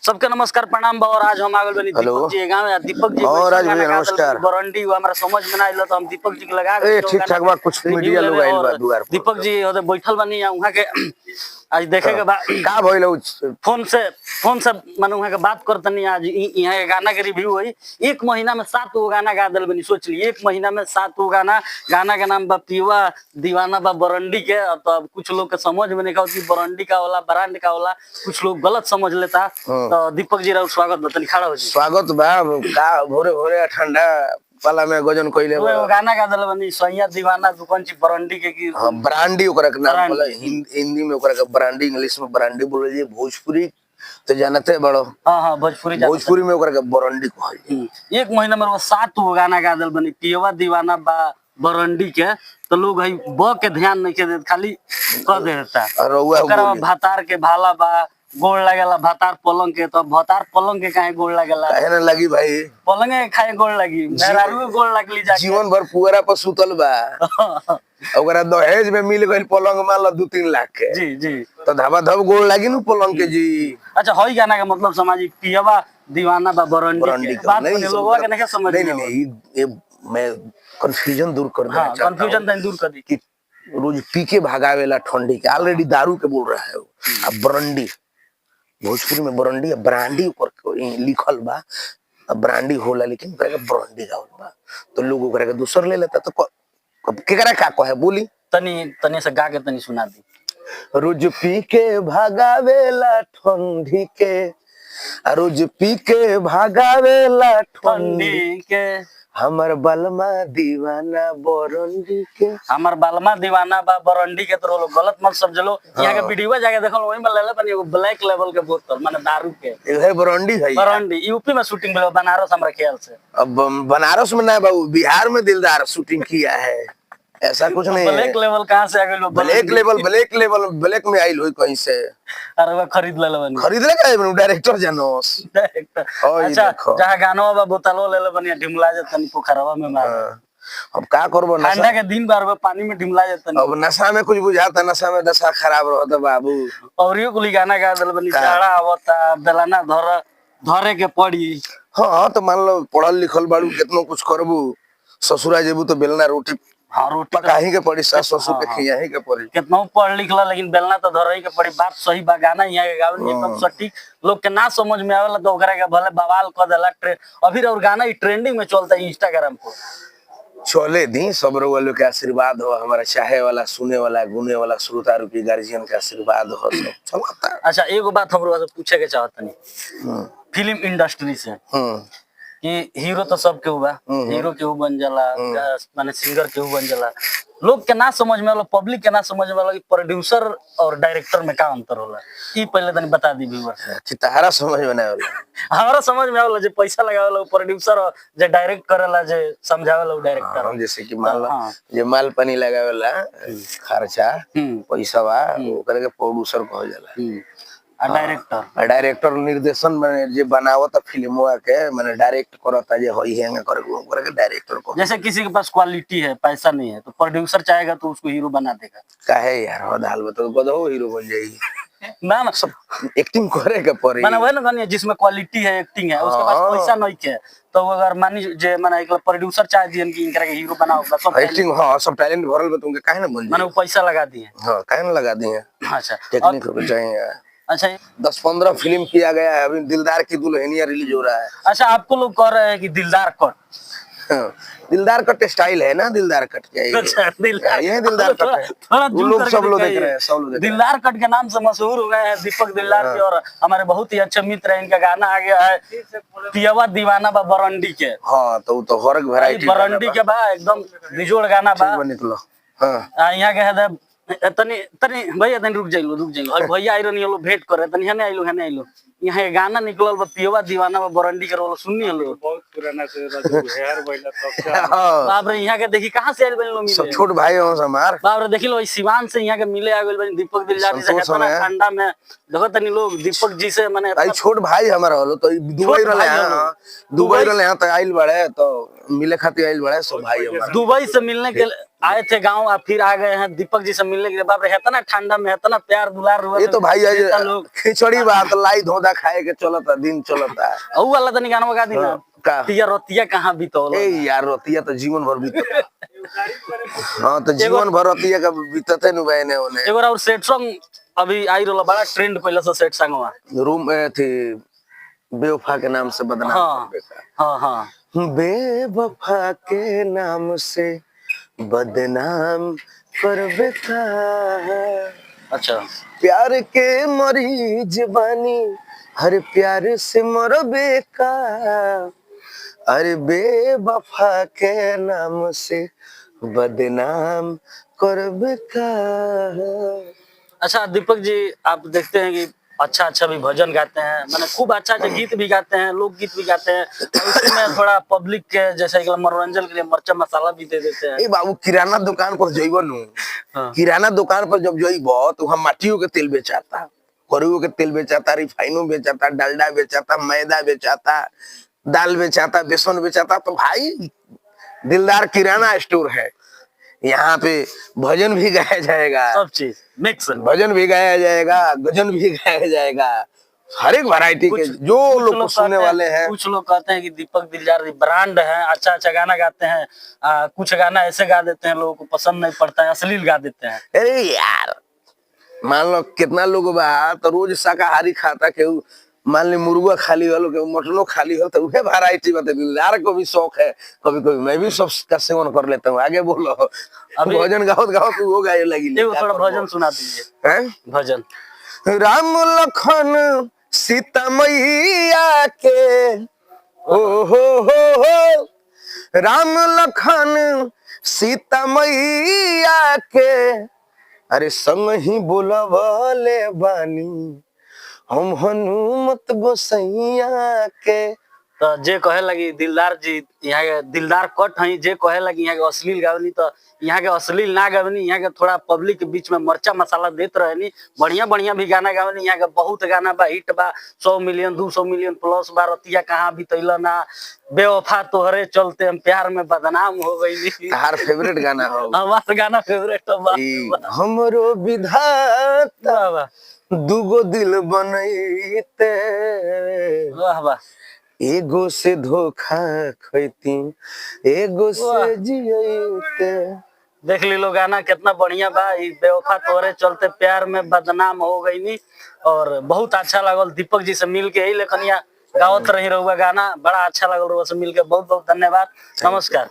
सबके नमस्कार प्रणाम बा। और आज हम आगल बनी हेलो। दीपक जी गांव में। दीपक जी और आज भैया नमस्कार। बरंडी हमारा समझ में ना आइल तो हम दीपक जी के लगा ए ठीक ठाक बा, कुछ मीडिया लोग आइल बा दुआर पर। दीपक जी ओदे बैठल बनी वहां के आज देखे के बा का भइल फोन से माने वहां के बात करतनी। आज यहाँ के गाना के रिव्यू हुई। एक महीना में 7 गो गाना गा दल बनी। सोच ली 1 महीना में 7 गो गाना के नाम बा पीवा दीवाना बा बरंडी के। तो अब कुछ लोग के समझ में नहीं का कि बरंडी का होला ब्रांड का होला, कुछ लोग गलत समझ लेता। तो दीपक जी स्वागत बतनी खड़ा हो जी। स्वागत बा का भोरे भोरे ठंडा पाला में गजन कइले वो गाना गा दल बनी सैया दीवाना दुकान जी बरंडी के की। हां ब्रांडी ओकरा के नाम बोला। हिंदी में ओकरा के ब्रांडी, इंग्लिश में ब्रांडी बोले जी। भोजपुरी तो जानते बड़ो। हां भोजपुरी में ओकरा के बरंडी कहल। 1 महीना में वो 7 गो गाना गा दल बनी पीवा दीवाना बा बरंडी के। तो लोग है ब के ध्यान नहीं के देत, खाली कह देता। ओकरा भातार के भाला बा गोड़ लागेला भातार पलंग के। तो भातार पलंग के काहे गोड़ लागेला? काहे ना लगी भाई, पलंगे खाए गोड़ लगी, मेहरारू गोड़ लागली जाके। जीवन भर पुअरा पर सुतल बा। ओकरा दहेज में मिल गइल पलंग मान लो 2-3 लाख के। जी जी तो धबा धब गोड़ लागी नु पलंग के जी। अच्छा हई गाना का मतलब सामाजिक पियवा दीवाना बा बरंडी के बात में लोगवा के नहीं समझ। नहीं ये मैं कंफ्यूजन दूर कर देना चाहता हूं। कंफ्यूजन तन दूर कर दी कि रोज पी के भागावेला ठंडी के। ऑलरेडी दारू के बोल रहा है वो। अब बरंडी भोजपुरी में बरंडी ब्रांडी ऊपर लिखल बा। अब ब्रांडी होला लेकिन बरंडी गावल बा तो लोग ओकरा के दूसर ले लेता। तो केकरा का कहे बोली तनी से गा के तनी सुना दी। रोज पी के भागावेला ठंडी के, रोज पी के भागावेला ठंडी के। हमर बलमा दीवाना बरंडी के। हमर बलमा दीवाना बा बरंडी के। तो लोग गलत मत समझलो। यहाँ के वीडियो जाके देखो वही में लेले बनी एगो ब्लैक लेवल के बोतल माने दारू के। है बरंडी है। बरंडी यूपी में शूटिंग भेल बनारस हमरा ख्याल से। अब बनारस में ना बाबू, बिहार में दिलदार शूटिंग किया है। ऐसा कुछ नहीं है। ब्लैक लेवल कहां से आ गइल? ब्लैक में आइल होई कहीं से। अरे वो खरीद ले बनी। खरीद ले का डायरेक्टर जानोस डायरेक्टर। अच्छा जहां गानवा बा बोतलो ले ले बनी ढिमला जतनी पोखरवा में मार। अब का करबो नशा ठंडा के दिन बार पानी में ढिमला जतनी। अब नशा में कुछ बुझाता, नशा में दशा खराब रहता बाबू। और यो कुली गाना गा दल बनी साड़ा आवता बेलाना धरे के पड़ी। हां तो मान लो पढ़ल लिखल बाड़ू कितनो कुछ करबू, ससुरा जेबू तो बेलना रोटी पकाही के पड़ी, सास ससुर के खियाही के पड़ी। कितना पढ़ लिखला लेकिन बेलना तो धरही के पड़ी। बात सही बा। गाना यहाँ के गावल एकदम सटीक। लोग के ना समझ में आवेला तो ओकरा के भले बवाल कर देला। अभी और गाना ही ट्रेंडिंग में चलता है इंस्टाग्राम पर। चले दी सब वालों के आशीर्वाद हो, हमारा चाहे वाला सुने वाला गुने वाला श्रोता रूपी गार्जियन के आशीर्वाद हो सब चलता। अच्छा एगो बात हमरो से पूछे के चाहतनी फिल्म इंडस्ट्री से कि हीरो तो सब केहू बा, हीरो केहू बन जाला माने सिंगर केहू बन जाला। लोग के ना समझ में वाला, पब्लिक के ना समझ में वाला कि प्रोड्यूसर और डायरेक्टर में का अंतर होला। ई पहले तनी बता दी व्यूअर से। तारा समझ में ना होला। हमारा समझ में आवला जे पैसा लगावेला प्रोड्यूसर और जे डायरेक्ट करेला जे समझावेला वो डायरेक्टर। हम जैसे कि मान लो जे माल पानी लगावेला खर्चा पैसा बा ओकरे के प्रोड्यूसर कहल जाला। डायरेक्टर निर्देशन में जे बनावता फिल्मवा के माने डायरेक्ट करता जे होई हैंगा करे के डायरेक्टर को। जैसे किसी के पास क्वालिटी है पैसा नहीं है तो प्रोड्यूसर चाहेगा तो उसको हीरो बना देगा। काहे यार हदाल बता तो गधो हीरो बन जाएगी। ना सब एक्टिंग करे के पड़ी। माने वही ना जिसमें क्वालिटी है एक्टिंग है उसके पास पैसा नहीं है तो अगर मानी जे माने एक प्रोड्यूसर चाह दियन कि इनकरा के हीरो बनाओ सब एक्टिंग हां सब टैलेंट भरल बा तुमके काहे ना बन जाए। माने वो पैसा लगा दिए। हां काहे ना लगा दिए। अच्छा टेक्निक को चाहिए। अच्छा 10-15 फिल्म किया गया है। अभी दिलदार की दुल्हनिया रिलीज हो रहा है। अच्छा आपको लोग कह रहे हैं कि दिलदार कट। दिलदार कट स्टाइल है ना, दिलदार कट क्या है? अच्छा दिलदार ये दिलदार कट है। लोग सब लोग देख रहे हैं, सब लोग दिलदार कट के नाम से मशहूर हो गए हैं दीपक दिलदार के। और हमारे बहुत ही अच्छे मित्र हैं, इनका गाना आ गया है पियवा दीवाना बा बरंडी के। हाँ तो हर वैरायटी बरंडी के बा एकदम बिजोड़ गाना बा निकलो। हाँ यहाँ के है तनी भैया तनी रुक जाइलो और भैया आई रहनी भेंट करे तनी हने आइलो यहाँ के गाना निकलल बा पियवा दीवाना बा बरंडी के रोल सुननी हलो बहुत पुराना से हेयर बैला तब बाप रे। यहाँ के देखी कहां से आइल बनी लो मिले सब छोट भाई हो हमार। बाप रे देखी लो सिवान से यहाँ के मिले आ गइल बनी दीपक दिलदार से कितना ठंडा में देखो तनी लोग दीपक जी से माने भाई छोट भाई हमारा होलो तो दुबई रहले हैं तो आइल बड़े तो मिले खातिर आइल बड़े सब भाई हमारा। दुबई से मिलने के आए थे गांव और फिर आ गए हैं दीपक जी से मिलने के लिए। बाप रे, इतना ठंडा में इतना प्यार दुलार हुआ ये तो भाई देता आज लोग। खिचड़ी बात लाई धोदा खाए के चलता दिन चलता है। औ वाला तनी गाना गा दी ना, का तिया रोतिया कहाँ बीतौल। ए यार रोतिया तो जीवन भर बीतता। हाँ तो जीवन भर रोतिया का बीतते नु बहने होने। एगो और सेट सॉन्ग अभी आई रोला, बड़ा ट्रेंड पहले से सेट सॉन्ग हुआ। रूम में थी बेवफा के नाम से बदनाम हाँ करने का। हाँ हाँ। बेवफा के नाम से बदनाम कर बेका। अच्छा, प्यार के मरीज बानी हर प्यार से मरबे का। अरे बेवफा के नाम से बदनाम करबे का। अच्छा दीपक जी, आप देखते हैं कि अच्छा अच्छा भी भजन गाते हैं, मैंने खूब अच्छा अच्छा गीत भी गाते हैं, लोकगीत भी गाते हैं, और उसी में थोड़ा पब्लिक के जैसे कि मनोरंजन के लिए मरचा मसाला भी दे देते हैं। ए बाबू किराना दुकान पर जइबो नु, हाँ। किराना दुकान पर जब जइबो तो वहां माटियों के तेल बेचाता, करुओं के तेल बेचाता, रिफाइनो बेचाता, डालडा बेचाता, मैदा बेचाता, दाल बेचाता, बेसन बेचाता। तो भाई दिलदार किराना स्टोर है। यहाँ पे भजन भी गाया जाएगा, सब चीज मिक्स। भजन भी गाया जाएगा, गजन भी गाया जाएगा, हर एक वैरायटी के जो लोग को सुनने वाले हैं। कुछ लोग कहते हैं कि दीपक दिलदार ब्रांड है, अच्छा अच्छा गाना गाते हैं। कुछ गाना ऐसे गा देते हैं लोगों को पसंद नहीं पड़ता है, अश्लील गा देते हैं। अरे यार मान लो कितना लोग बा तो रोज शाकाहारी खाता के, मान ली मुर्गा खाली वालों के मटनो खाली हो, तो वह वैरायटी बता। दिलदार को भी शौक है, कभी कभी मैं भी सब का सेवन कर लेता हूँ। आगे बोलो। अभी भजन गाओ गाओ तो वो गाये लगी। थोड़ा भजन सुना दीजिए। हैं? भजन। राम लखन सीता मैया के, ओ हो राम लखन सीता मैया के, अरे संग ही बोलवले बानी हम हनुमत गोसैया के। तो जे कहे लगी दिलदार जी यहाँ के दिलदार कट है, जे कहे लगी यहाँ के अश्लील गावनी, तो यहाँ के अश्लील ना गावनी, यहाँ के थोड़ा पब्लिक के बीच में मरचा मसाला देत रहनी। बढ़िया बढ़िया भी गाना गावनी, यहाँ के बहुत गाना बा, हिट बा, 100 मिलियन 200 मिलियन प्लस बा। रतिया कहाँ भी तैला ना, बेवफा तोहरे चलते हम प्यार में बदनाम हो गई। तार फेवरेट गाना हो? हमारा गाना फेवरेट हमरो विधाता वाह दुगो दिल बनैते, वाह वाह। एगो से धोखा खैती, एगो से जियते। देख ली लो गाना कितना बढ़िया बा। बेवफा तोरे चलते प्यार में बदनाम हो गई नी, और बहुत अच्छा लगल दीपक जी से मिल के। ही लेकिन गावत रही रहुआ गाना, बड़ा अच्छा लगल रहुआ से मिल के। बहुत बहुत धन्यवाद, नमस्कार।